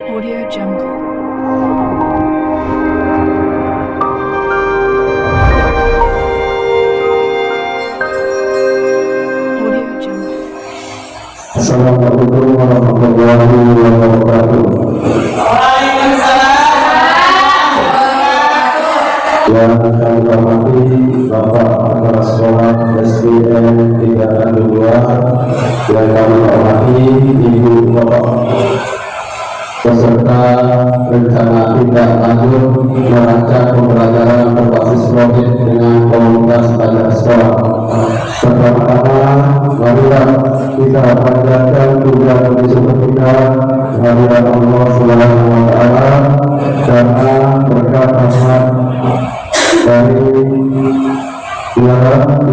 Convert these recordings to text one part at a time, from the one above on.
Audio Jungle. Audio Jungle. Assalamualaikum warahmatullahi wabarakatuh. Yang kami hormati Bapak Kepala Sekolah SDN 302, yang kami hormati Ibu Bapak beserta rencana tindak lanjut merancang pembelajaran berbasis proyek dengan komunitas pelajar sekolah. Pertama-tama, marilah kita panjatkan puja puji syukur kita kehadirat Allah Subhanahu wa Ta'ala karena berkat rahmat dari Dia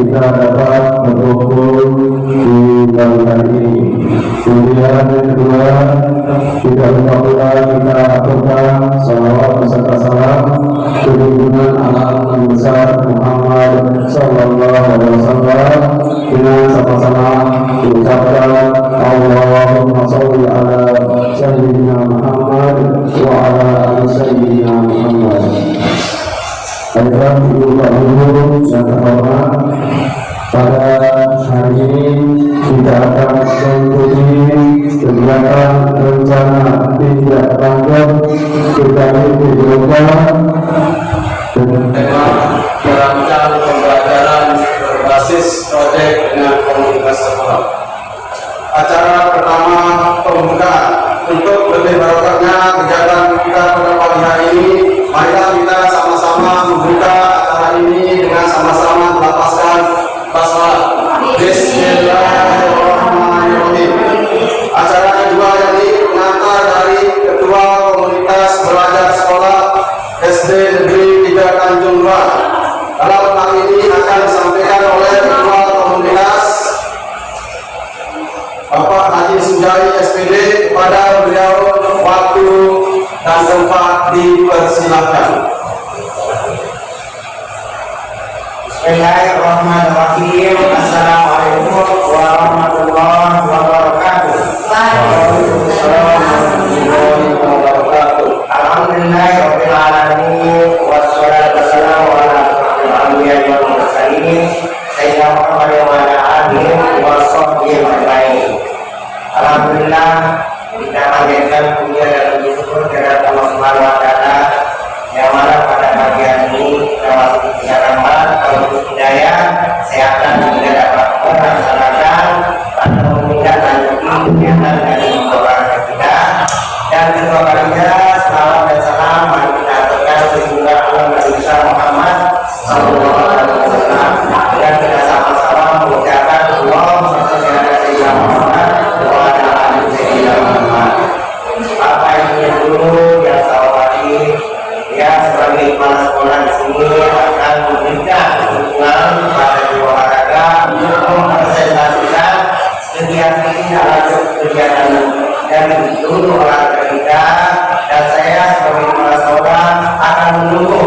kita dapat berkumpul di pagi hari ini. Kemudian yang kedua, tidak lupa pula kita aturkan salawat beserta salam kunjungan anak Nabi besar Muhammad Sallallahu Alaihi Wasallam dengan sama-sama mengucapkan Allahumma sholli ala Sayyidina Muhammad wa ala ali Sayyidina Muhammad. Baiklah ibu bapak guru yang terhormat, pada hari ini kita akan mengikuti kegiatan rencana tindak lanjut terkait dengan merancang pembelajaran berbasis proyek dengan komunitas sekolah. Acara pertama pembukaan. Untuk lebih barokahnya kegiatan kita pada pagi hari ini, marilah kita sama-sama membuka acara ini dengan sama-sama melafazkan basmalah. Bismillahirrahmanirrahim. Acara kedua yang pengantar dari Ketua Komunitas Belajar Sekolah SD Negeri 3 Tanjung Bua. Dalam hal ini akan disampaikan oleh Ketua Komunitas Bapak Haji Sujai SPD. Kepada beliau waktu dan tempat dipersilakan. Bismillahirrahmanirrahim. Assalamualaikum warahmatullahi wabarakatuh. Alhamdulillahirabbil alamin wassalatu wassalamu ala asyrofil anbiya'i wal mursalin sayyidina Muhammad wa ala alihi washabbihi ajmain. Alhamdulillah, kita panjatkan puja dan puji syukur kepada Allah Subhanahu wa Ta'ala yang mana pada pagi hari ini kita masih diberikan rahmat, taufik hidayah, kesehatan dan juga dapat melaksanakan pada menindaklanjuti kegiatan dari beberapa kita. Dan kedua kalinya salam dan salam mari kita aturkan kepada Allah Nabi besar Muhammad sallallahu alaihi wasallam dan kita sama-sama mengucapkan Allahumma shalli ala sayyidina Muhammad wa ala ali sayyidina Muhammad. Bapak Ibu guru yang saya hormati, ya sebagai kepala sekolah di sini akan memberikan dukungan pada olahraga untuk mempresentasikan kegiatan ini lanjut kegiatan dari seluruh olahraga kita, dan saya sebagai kepala sekolah akan menunggu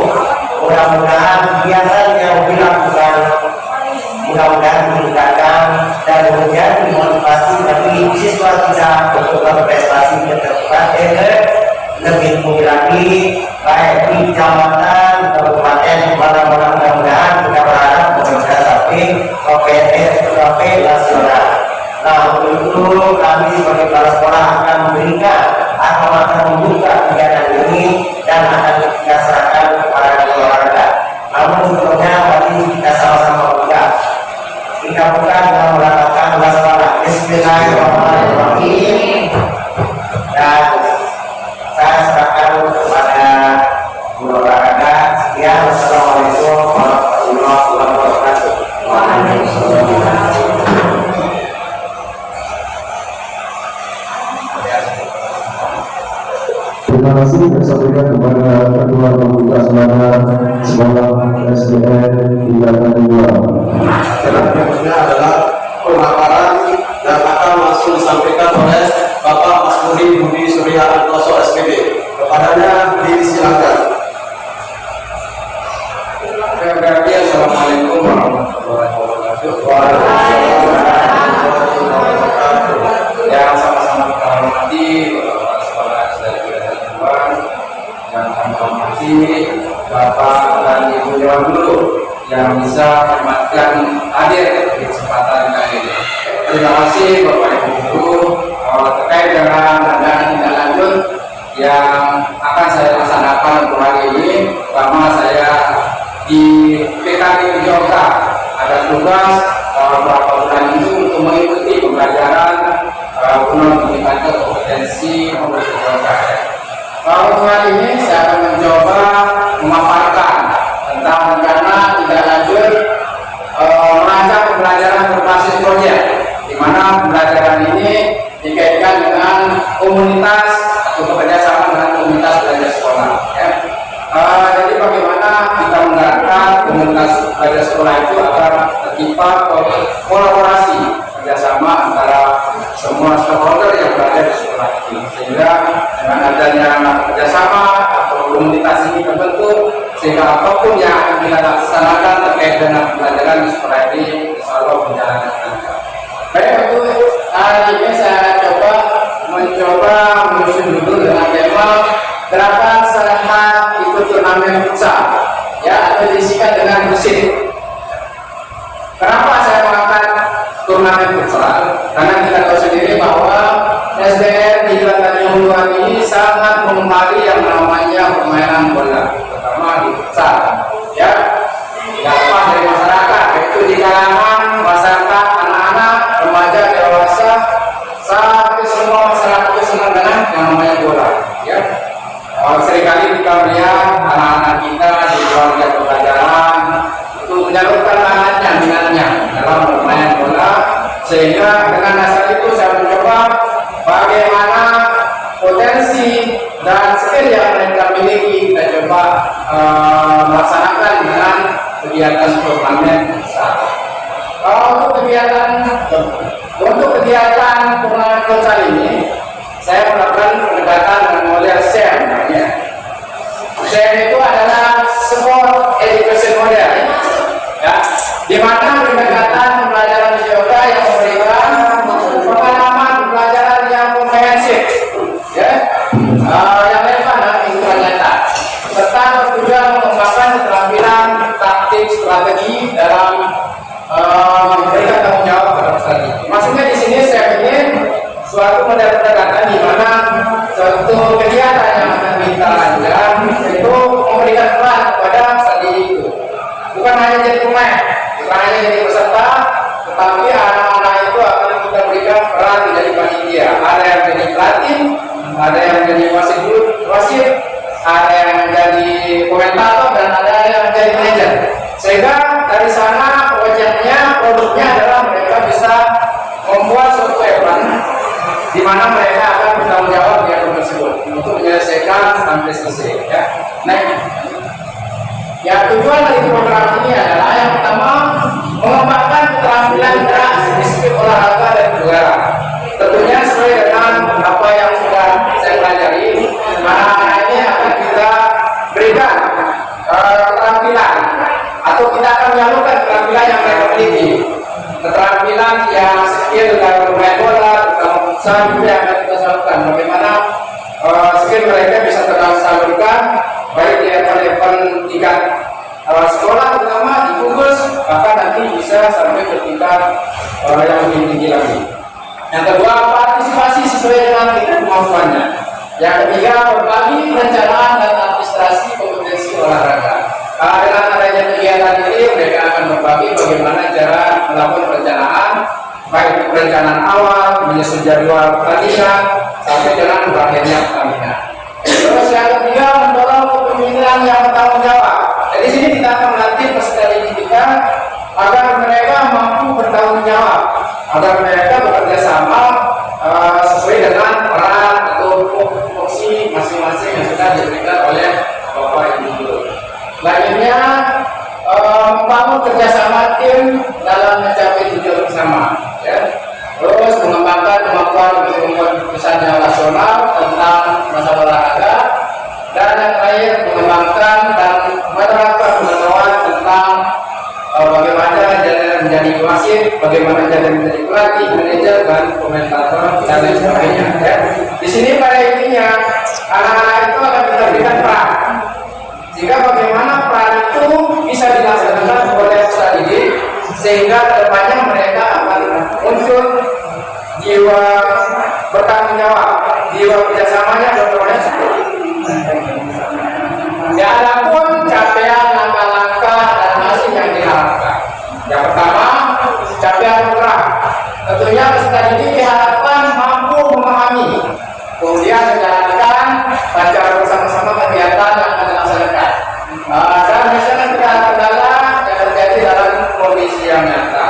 mudah-mudahan kegiatan yang dilakukan mudah-mudahan meningkatkan dan menjadi motivasi bagi siswa kita untuk berprestasi ke depan lebih tinggi lagi, baik di kecamatan, kabupaten, mana-mana. Mudah-mudahan kita berharap bisa sampai sampai nasional. Nah, untuk itu kami sebagai kepala sekolah akan memberikan atau akan membuka kegiatan ini dan akan kita serahkan kepada olahraga. Namun sebelumnya mari kita sama-sama buka. Kita buka dengan melakukan basmalah. Bismillahirrahmanirrahim. Dan saya serahkan kepada guru olahraga. Sekian. Wassalamualaikum warahmatullahi wabarakatuh. terima kasih disampaikan kepada Ketua Komunitas Belajar Sekolah SDN 302. Selanjutnya adalah pemaparan dan akan langsung disampaikan oleh Bapak Mas Budi Surya Antoso SPD. Kepadanya disilakan. Assalamualaikum warahmatullahi wabarakatuh. Yang sama-sama kita hormati sekolah SDN kasih Bapak dan Ibu Dewan Guru yang bisa menyempatkan hadir di kesempatan kali ini. Terima kasih Bapak Ibu Guru terkait dengan tindak lanjut yang akan saya laksanakan untuk hari ini. Pertama, saya di PKK Jogja ada tugas beberapa bulan itu untuk mengikuti pembelajaran guna meningkatkan kompetensi pemerintah Jogja. Untuk hari ini saya akan mencoba memaparkan tentang rencana tindak lanjut merancang pembelajaran berbasis proyek, di mana pembelajaran ini dikaitkan dengan komunitas atau bekerjasama dengan komunitas belajar sekolah. Ya. Jadi bagaimana kita menggerakkan komunitas belajar sekolah itu agar tercipta kolaborasi kerjasama antara semua stakeholder yang berada di sekolah ini, sehingga dengan adanya kerjasama atau komunitas ini terbentuk, sehingga apapun yang akan kita laksanakan terkait dengan pembelajaran di sekolah ini insya Allah berjalan dengan lancar. Baik, untuk hari ini saya mencoba menyusun judul dengan tema gerakan sehat ikut turnamen futsal, ya, atau diisikan dengan musik. Kenapa saya mengangkat turnamen futsal? Karena kita tahu sendiri bahwa SDN di Tanjung Luar ini sangat mengemari yang namanya permainan bola, terutama di futsal. Ya, tidak lepas dari masyarakat, yaitu di kalangan masyarakat, anak-anak, remaja, dewasa, sampai semua masyarakat itu senang dengan yang namanya bola. Ya, seringkali kita melihat anak-anak kita di keluarga pembelajaran itu menyalurkan minatnya dalam bermain bola, sehingga dengan dasar itu saya mencoba bagaimana potensi dan skill yang mereka miliki kita coba melaksanakan dengan kegiatan turnamen futsal. Untuk kegiatan turnamen futsal ini saya melakukan pendekatan dengan model SEM. SEM itu adalah sport education model, ya, di mana pendekatan pembelajaran di Jogja yang memberikan pengalaman pembelajaran yang komprehensif, ya, yang relevan dan kehidupan nyata, serta bertujuan mengembangkan keterampilan taktik strategi dalam memberikan tanggung jawab pada peserta. Maksudnya di sini saya ingin suatu model pendekatan di mana suatu kegiatan yang akan kita lanjutkan itu memberikan peran kepada peserta itu, bukan hanya jadi pemain, bukan hanya jadi peserta, tetapi anak-anak itu akan kita berikan peran menjadi panitia. Ada yang jadi pelatih, ada yang menjadi wasit, ada yang menjadi komentator, dan ada yang menjadi manajer. Sehingga dari sana produknya adalah mereka bisa membuat suatu event di mana mereka akan bertanggung jawab di event tersebut untuk menyelesaikan sampai selesai. Ya. Nah, ya, tujuan dari program ini adalah yang pertama mengembangkan keterampilan gerak spesifik olahraga dan juara. Tentunya sesuai dengan apa yang sudah saya pelajari, anak-anak ini akan kita berikan keterampilan atau kita akan menyalurkan keterampilan yang mereka miliki, keterampilan yang skill dalam bermain bola, dalam futsal juga yang akan kita salurkan. Bagaimana skill mereka bisa tersalurkan baik di event tingkat sekolah, terutama di gugus, bahkan nanti bisa sampai ke tingkat yang lebih tinggi lagi. Yang kedua, partisipasi sesuai dengan tingkat kemampuannya. Yang ketiga, berbagi perencanaan dan administrasi kompetensi olahraga. Dengan adanya kegiatan ini, mereka akan berbagi bagaimana cara melakukan perencanaan, baik perencanaan awal, menyusun jadwal pertandingan, sampai dengan berakhirnya pertandingan. Terus yang ketiga, mendorong kepemimpinan yang bertanggung jawab. Jadi sini kita akan melatih peserta didik kita agar mereka mampu bertanggung jawab, agar mereka bekerja sama sesuai dengan peran atau fungsi masing-masing yang sudah diberikan oleh Bapak Ibu Guru. Lainnya, membangun kerjasama tim dalam mencapai tujuan bersama. Ya. Terus mengembangkan kemampuan untuk membuat keputusan yang rasional tentang masalah olahraga, dan yang terakhir mengembangkan dan menerapkan pengetahuan tentang bagaimana menjadi wasit, bagaimana menjadi pelatih, manajer, dan komentator, dan lain sebagainya. Ya. Di sini pada intinya anak-anak itu akan kita berikan peran. sehingga kedepannya mereka akan muncul jiwa bertanggung jawab, jiwa kerjasamanya berperan seperti ya. Adapun capaian langkah-langkah dan hasil yang diharapkan, yang pertama capaian program, tentunya peserta didik diharapkan mampu memahami, kemudian menjalankan acara bersama-sama kegiatan yang akan dilaksanakan, dan misalnya kendala yang terjadi dalam kondisi yang nyata.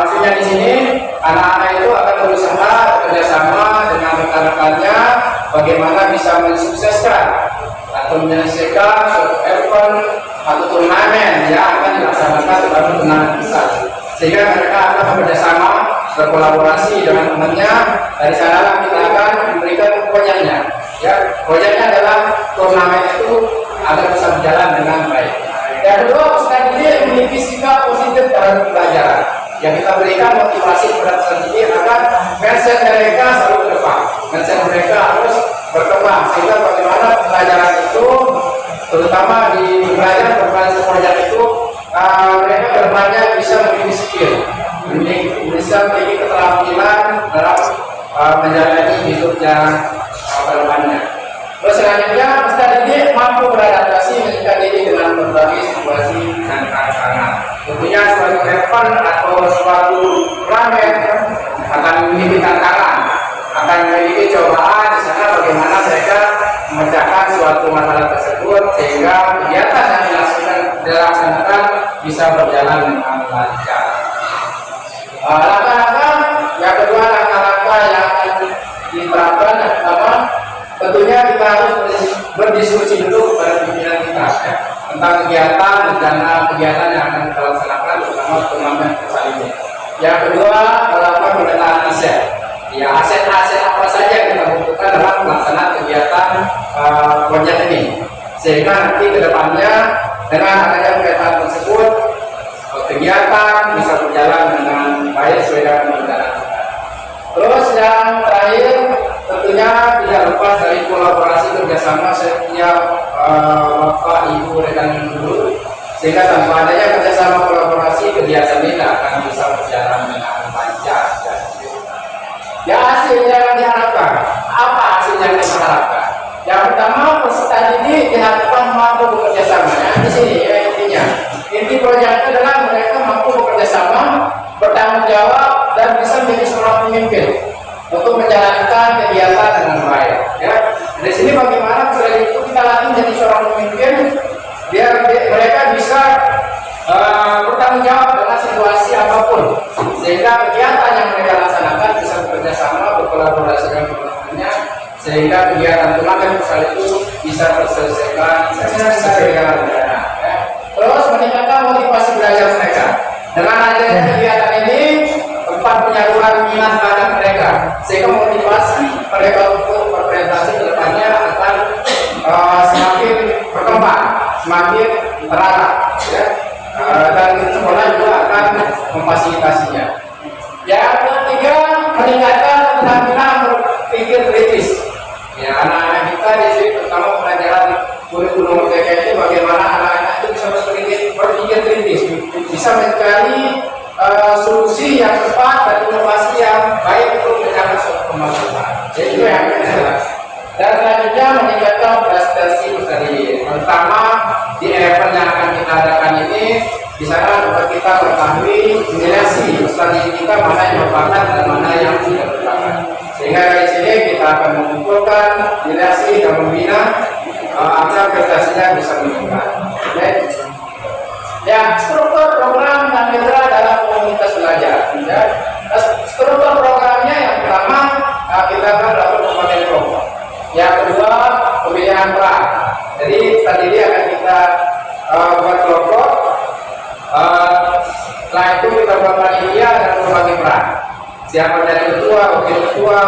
Maksudnya di sini anak-anak itu akan berusaha bekerjasama dengan rekan-rekannya bagaimana bisa mensukseskan atau menyelesaikan suatu event atau turnamen yang akan dilaksanakan dalam turnamen besar, sehingga mereka akan bekerjasama berkolaborasi dengan temannya. Dari sana kita akan memberikan proyeknya. Ya, proyeknya adalah turnamen itu agar bisa berjalan dengan baik. Yang kedua, peserta didik memiliki sikap positif dalam pembelajaran. Yang kita berikan motivasi kepada peserta didik agar mindset mereka selalu ke depan, mindset mereka harus berkembang, sehingga bagaimana pembelajaran itu, terutama di pembelajaran berbasis proyek itu, mereka kedepannya bisa memiliki skill, bisa memiliki keterampilan dalam menjalani hidupnya kedepannya. Terus selanjutnya, peserta didik mampu beradaptasi meningkat diri dengan berbagai situasi dan tantangan. Tentunya suatu event atau suatu turnamen akan memiliki tantangan, akan memiliki cobaan. Di sana bagaimana mereka memecahkan suatu masalah tersebut sehingga kegiatan yang dilaksanakan bisa berjalan dengan lancar. Langkah-langkah yang kedua, langkah-langkah yang diterapkan yang pertama, tentunya kita harus berdiskusi dulu pada pimpinan kita ya, tentang kegiatan, rencana kegiatan yang akan kita laksanakan, terutama turnamen besar ini. Yang kedua, melakukan pemetaan aset. Ya, aset-aset apa saja yang kita butuhkan dalam pelaksanaan kegiatan proyek ini, sehingga nanti kedepannya dengan adanya pemetaan tersebut kegiatan bisa berjalan dengan baik sesuai dengan rencana. Terus yang terakhir, tentunya tidak lepas dari kolaborasi kerjasama setiap bapak, ibu, rekan guru, sehingga tanpa adanya kerjasama kolaborasi kegiatan ini tidak akan bisa berjalan dengan lancar. Ya, hasil yang diharapkan. Apa hasil yang diharapkan? Yang pertama, peserta didik diharapkan mampu bekerja sama. Ya, di sini ya, intinya. Inti proyeknya adalah mereka mampu bekerja sama, bertanggung jawab, dan bisa menjadi seorang pemimpin untuk menjalankan kegiatan dengan baik. Ya, di sini bagaimana peserta itu kita latih menjadi seorang pemimpin biar mereka bisa bertanggung jawab dengan situasi apapun, sehingga kegiatan yang mereka laksanakan bisa bekerja sama, berkolaborasi dengan teman-temannya, sehingga kegiatan turnamen besar itu bisa terselesaikan sesuai dengan rencana. Ya. Terus meningkatkan motivasi belajar mereka. Dengan adanya kegiatan ini, tempat penyaluran minat bakat mereka, sehingga motivasi mereka untuk berprestasi ke depannya akan semakin berkembang, semakin terarah. Ya. Dan sekolah juga akan memfasilitasinya. Yang ketiga, meningkatkan keterampilan berpikir kritis. Ya, anak-anak kita di sini, terutama pelajaran kurikulum MTK ini, bagaimana anak-anak itu bisa berpikir kritis, bisa mencari solusi yang tepat dan inovasi yang baik untuk mencapai suatu kemajuan. Jadi itu yang kedua. Dan selanjutnya meningkatkan prestasi peserta didik, terutama di event yang akan kita adakan ini. Di sana dapat kita mengetahui nilai peserta didik kita mana yang berbakat dan mana yang tidak berbakat. Sehingga dari sini kita akan mengumpulkan nilai dan membina agar prestasinya bisa meningkat. Ya, struktur program dan mitra dalam komunitas belajar. Ya, struktur programnya yang pertama kita akan dapat berbagai kelompok. Yang kedua, pemilihan peran. Jadi tadi akan kita buat kelompok. Setelah itu kita buat panitia dan berbagai peran. Siapa dari ketua, wakil ketua,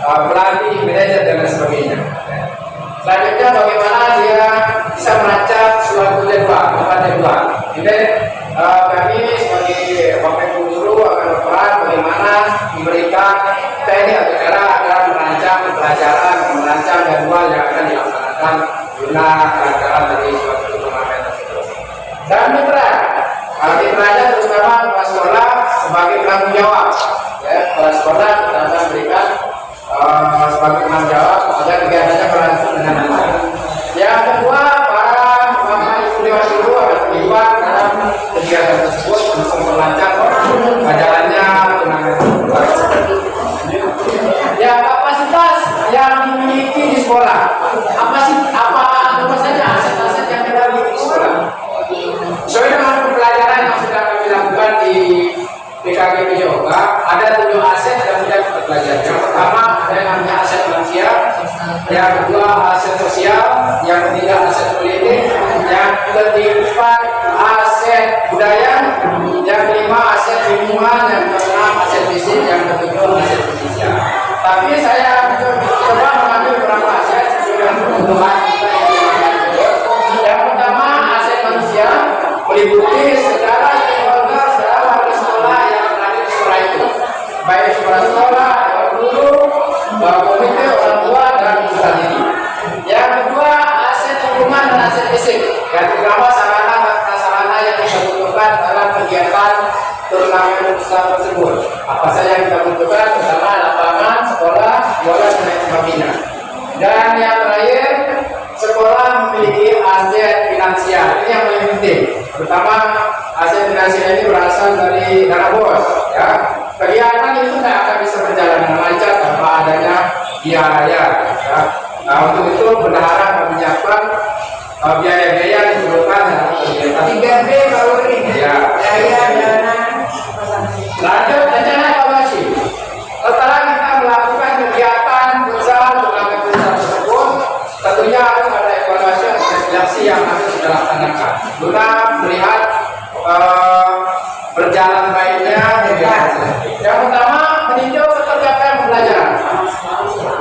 pelatih, manajer dan sebagainya. Selanjutnya bagaimana dia bisa merancang suatu jadwal. Jadi kami sebagai wakil guru akan berperan bagaimana memberikan teknik atau cara agar merancang pelajaran, merancang jadwal yang akan dilaksanakan guna kelancaran dari suatu turnamen tersebut. Dan mitranya terutama bertanggung jawab. Ya, kepala sekolah kita akan berikan sebagai penanggung jawab agar kegiatannya berlangsung dengan lancar. Yang kedua, para bapak ibu dewan guru akan terlibat dalam kegiatan tersebut untuk memperlancar jalannya turnamen. Ya, kapasitas yang dimiliki di sekolah. Apa saja aset-aset yang kita miliki di sekolah? Sesuai dengan pembelajaran yang sudah kami lakukan di PKGP Yoga, ada 7 aset yang tidak kita pelajari. Yang pertama ada yang namanya aset manusia, yang kedua aset sosial, yang ketiga aset politik, yang keempat aset budaya, yang kelima aset lingkungan, yang keenam aset fisik, yang ketujuh aset fisik. Tapi saya coba mengambil beberapa aset sesuai dengan kebutuhan kita yang dimakan. Yang pertama aset manusia meliputi segala stakeholder dalam sekolah yang berada di sekolah itu, baik kepala sekolah, guru, komite orang tua dan peserta didik. Yang kedua aset lingkungan dan aset fisik, yang pertama sarana yang kita butuhkan dalam kegiatan turnamen besar tersebut. Apa saja yang kita butuhkan, pertama lapangan, sekolah, bola dan sebagainya. Dan yang terakhir, sekolah memiliki aset finansial. Ini yang paling penting. Pertama, aset finansial ini berasal dari dana bos. Ya, kegiatan itu tidak akan bisa berjalan dengan lancar tanpa adanya biaya. Ya. Nah, untuk itu bendahara menyiapkan biaya-biaya yang diperlukan dalam kegiatan. 3B baru ini. Ya. Biaya dana. Lanjut rencana evaluasi. Setelah kita melakukan kegiatan besar turnamen besar tersebut, tentunya harus ada evaluasi dan seleksi yang harus dilaksanakan guna melihat berjalan baiknya kegiatan. Yang pertama, meninjau ketercapaian pembelajaran.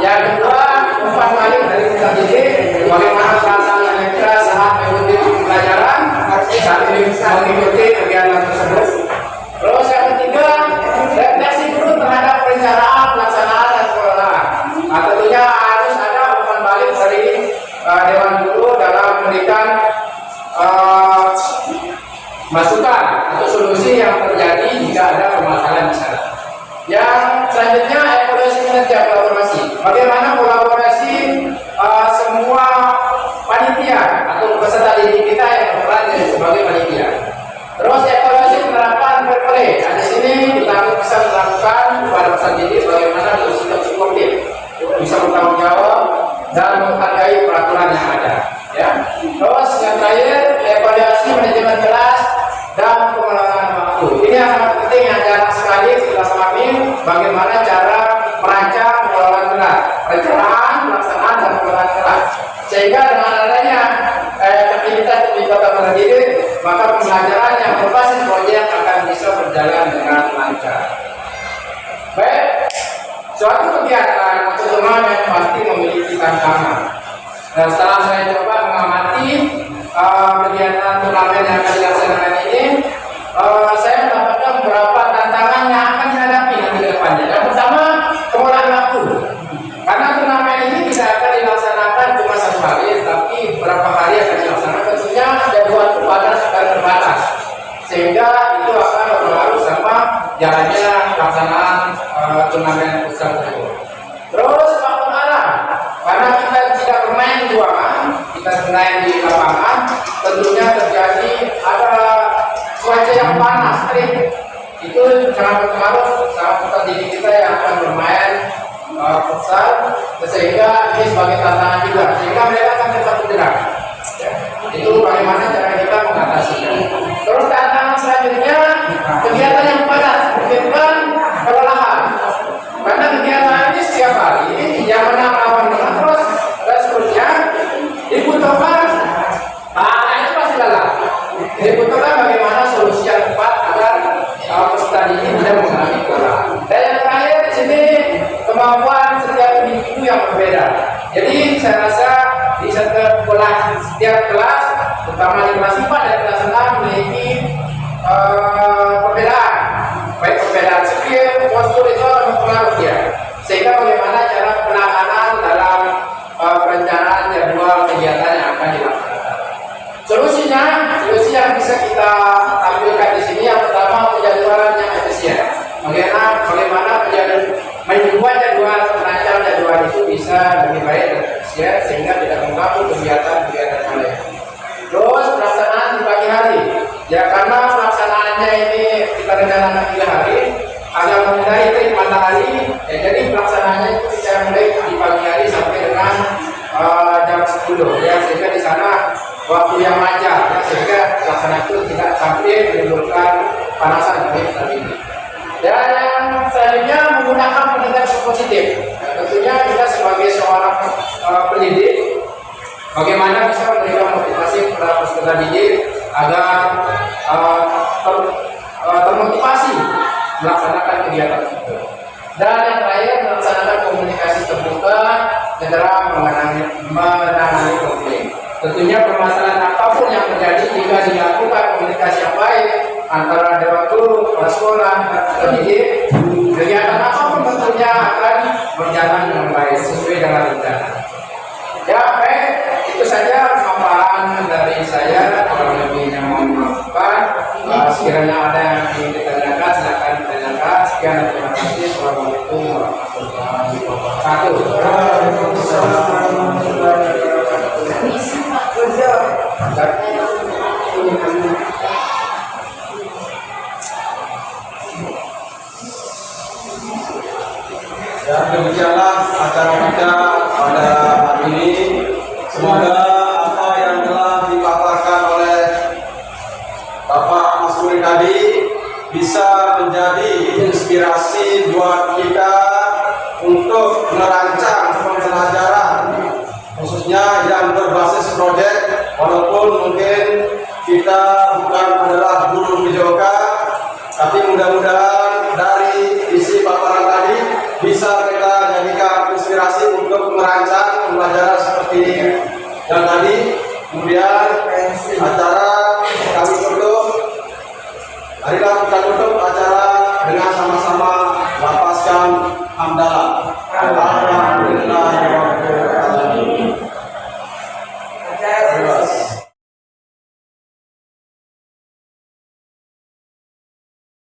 Yang kedua, umpan balik dari peserta didik, bagaimana perasaan mereka saat mengikuti pembelajaran, saat mengikuti kegiatan tersebut. Terus yang ketiga, refleksi dulu terhadap perencanaan, pelaksanaan dan pengelolaan. Nah, tentunya harus ada umpan balik dari Dewan Guru dalam memberikan masukan atau solusi yang terjadi jika ada permasalahan di sana. Yang selanjutnya evaluasi kinerja kolaborasi. Bagaimana kolaborasi semua panitia atau peserta didik kita yang berperan sebagai panitia. Terus evaluasi penerapan fair play. Nah, di sini kita bisa melakukan kepada peserta didik bagaimana bersikap suportif, bisa bertanggung jawab dan menghargai peraturan yang ada. Ya. Terus yang terakhir evaluasi manajemen kelas dan pengelolaan waktu. Ini yang sangat penting yang jarang sekali kita pahami bagaimana cara merancang pengelolaan kelas, perencanaan, pelaksanaan dan pengelolaan kelas. Sehingga dengan adanya aktivitas peserta didik, maka pembelajaran yang berbasis proyek akan bisa berjalan dengan lancar. Baik, suatu kegiatan atau turnamen pasti memiliki tantangan. Dan setelah saya coba mengamati kegiatan turnamen yang akan dilaksanakan ini, saya mendapatkan beberapa tantangan yang akan dihadapi nanti ke depannya. Yang pertama, pengolahan waktu. Karena turnamen ini tidak akan dilaksanakan cuma 1 hari, tapi beberapa hari akan dilaksanakan. Tentunya jadwal padat akan terbatas, sehingga itu akan berpengaruh sama jalannya pelaksanaan turnamen besar tersebut. Terus faktor alam, karena kita tidak bermain di ruangan, kita bermain di lapangan, tentunya terjadi ada cuaca yang panas, terik. Itu sangat berpengaruh sama peserta didik kita yang akan bermain futsal, sehingga ini sebagai tantangan juga, sehingga mereka akan cepat bergerak. Ya. Itu bagaimana cara kita mengatasinya. Terus tantangan selanjutnya, kegiatan yang padat menyebabkan kelelahan. Karena kegiatan ini setiap hari yang menang lawan menang terus dan seterusnya dibutuhkan, itu pasti lelah. Dibutuhkan bagaimana solusi yang tepat agar peserta didik tidak mengalami kelelahan. Dan yang terakhir di sini kemampuan setiap individu yang berbeda. Jadi saya rasa di setiap kelas, terutama di kelas 4 dan kelas 6 memiliki perbedaan, baik perbedaan skill, postur itu mempengaruhi dia. Sehingga bagaimana cara penanganan dalam perencanaan jadwal kegiatan yang akan dilaksanakan. Solusi yang bisa kita tampilkan di sini yang pertama penjadwalan yang efisien. bisa lebih baik dan efisien sehingga tidak mengganggu kegiatan-kegiatan yang lain. Terus pelaksanaan di pagi hari, ya karena pelaksanaannya ini kita rencanakan 3 hari, agak menghindari terik matahari, ya jadi pelaksanaannya itu kita mulai di pagi hari sampai dengan jam 10, ya sehingga di sana waktu yang wajar, ya, sehingga pelaksanaan itu tidak sampai menimbulkan panasan tadi. Dan yang selanjutnya menggunakan pendekatan positif. Ya, tentunya kita sebagai seorang pendidik, bagaimana bisa memberikan motivasi kepada peserta didik agar termotivasi melaksanakan kegiatan itu. Dan yang terakhir melaksanakan komunikasi terbuka segera menangani konflik. Tentunya permasalahan apapun yang terjadi jika dilakukan komunikasi yang baik antara dewan guru, kepala sekolah, dan pendidik, kegiatan apapun tentunya akan berjalan dengan baik sesuai dengan rencana. Ya baik, itu saja paparan dari saya. Kurang lebihnya mohon maafkan. Sekiranya ada yang ingin ditanyakan, silakan ditanyakan. Sekian dan terima kasih. Assalamualaikum warahmatullahi wabarakatuh. Dan demikianlah acara kita pada hari ini. Semoga apa yang telah dipaparkan oleh Bapak Mas Kuri tadi bisa menjadi inspirasi buat kita untuk merancang pembelajaran khususnya yang berbasis proyek. Walaupun mungkin kita bukan adalah guru PJOK, tapi mudah-mudahan dari isi paparan tadi bisa kita jadikan inspirasi untuk merancang pembelajaran seperti yang tadi. Kemudian acara